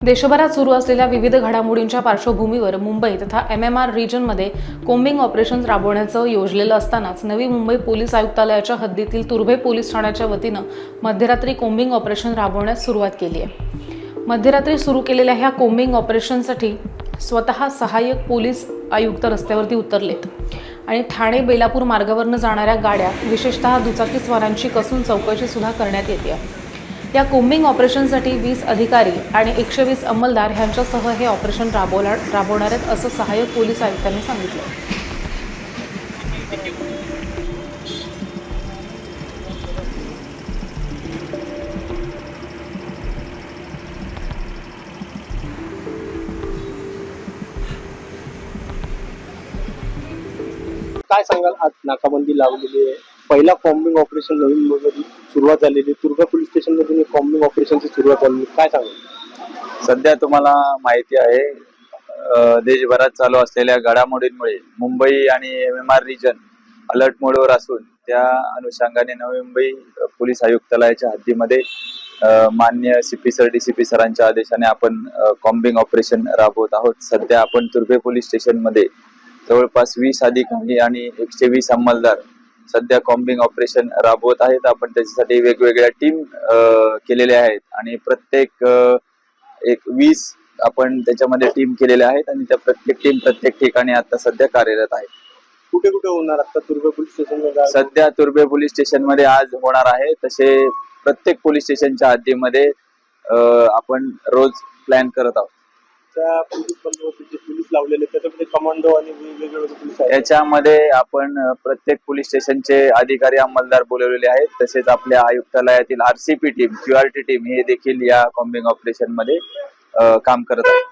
देशभरात सुरू असलेल्या विविध घडामोडींच्या पार्श्वभूमीवर मुंबई तथा MMR रिजनमध्ये कोम्बिंग ऑपरेशन राबवण्याचं योजलेलं असतानाच नवी मुंबई पोलीस आयुक्तालयाच्या हद्दीतील तुर्भे पोलीस ठाण्याच्या वतीनं मध्यरात्री कोम्बिंग ऑपरेशन राबवण्यास सुरुवात केली आहे। मध्यरात्री सुरू केलेल्या ह्या कोम्बिंग ऑपरेशनसाठी स्वतः सहाय्यक पोलीस आयुक्त रस्त्यावरती उतरलेत आणि ठाणे बेलापूर मार्गावरनं जाणाऱ्या गाड्या विशेषतः दुचाकीस्वारांची कसून चौकशी सुद्धा करण्यात येते आहे। या कोम्बिंग ऑपरेशनसाठी 20 अधिकारी आणि 120 अंमलदार यांच्यासह हे ऑपरेशन राबवणार आहेत असं सहाय्यक पोलीस आयुक्तांनी सांगितलं। काय सांगाल, आज नाकाबंदी लावलेली आहे, पहिला कॉम्बिंग ऑपरेशन नवीन मुंबईमध्ये सुरुवात झालेली, तुर्भे पोलीस स्टेशन मधून कॉम्बिंग ऑपरेशनची सुरुवात झाली, काय सांगाल? सध्या तुम्हाला माहिती आहे देशभरात चालू असलेल्या घडामोडींमुळे मुंबई आणि MMR रिजन अलर्ट मोडवर असून त्या अनुषंगाने नवी मुंबई पोलीस आयुक्तालयाच्या हद्दीमध्ये मान्य CP सर DCP सरांच्या आदेशाने आपण कॉम्बिंग ऑपरेशन राबवत आहोत। सध्या आपण तुर्भे पोलीस स्टेशन मध्ये जवळपास 20 अधिकारी आणि 120 अंमलदार सध्या कॉम्बिंग ऑपरेशन राबवत आहेत। आपण त्याच्यासाठी वेगवेगळ्या टीम केलेल्या आहेत आणि प्रत्येक 20 आपण त्याच्यामध्ये टीम केलेल्या आहेत आणि त्या प्रत्येक टीम प्रत्येक ठिकाणी आता सध्या कार्यरत आहे। कुठे कुठे होणार आता तुर्भे पोलीस स्टेशन मध्ये? सध्या तुर्भे पोलीस स्टेशन मध्ये आज होणार आहे, तसे प्रत्येक पोलीस स्टेशनच्या हद्दीमध्ये आपण रोज प्लॅन करत आहोत। त्या पोलीस बंदोबस्ताचे पोलीस लावलेले त्याच्यामध्ये कमांडो आणि वेगवेगळे पोलीस आहेत। याच्यामध्ये आपण प्रत्येक पोलीस स्टेशनचे अधिकारी अंमलदार बोलवलेले आहेत, तसेच आपल्या आयुक्तालयातील RCP टीम QRT टीम हे देखील या कॉम्बिंग ऑपरेशन मध्ये काम करत आहे।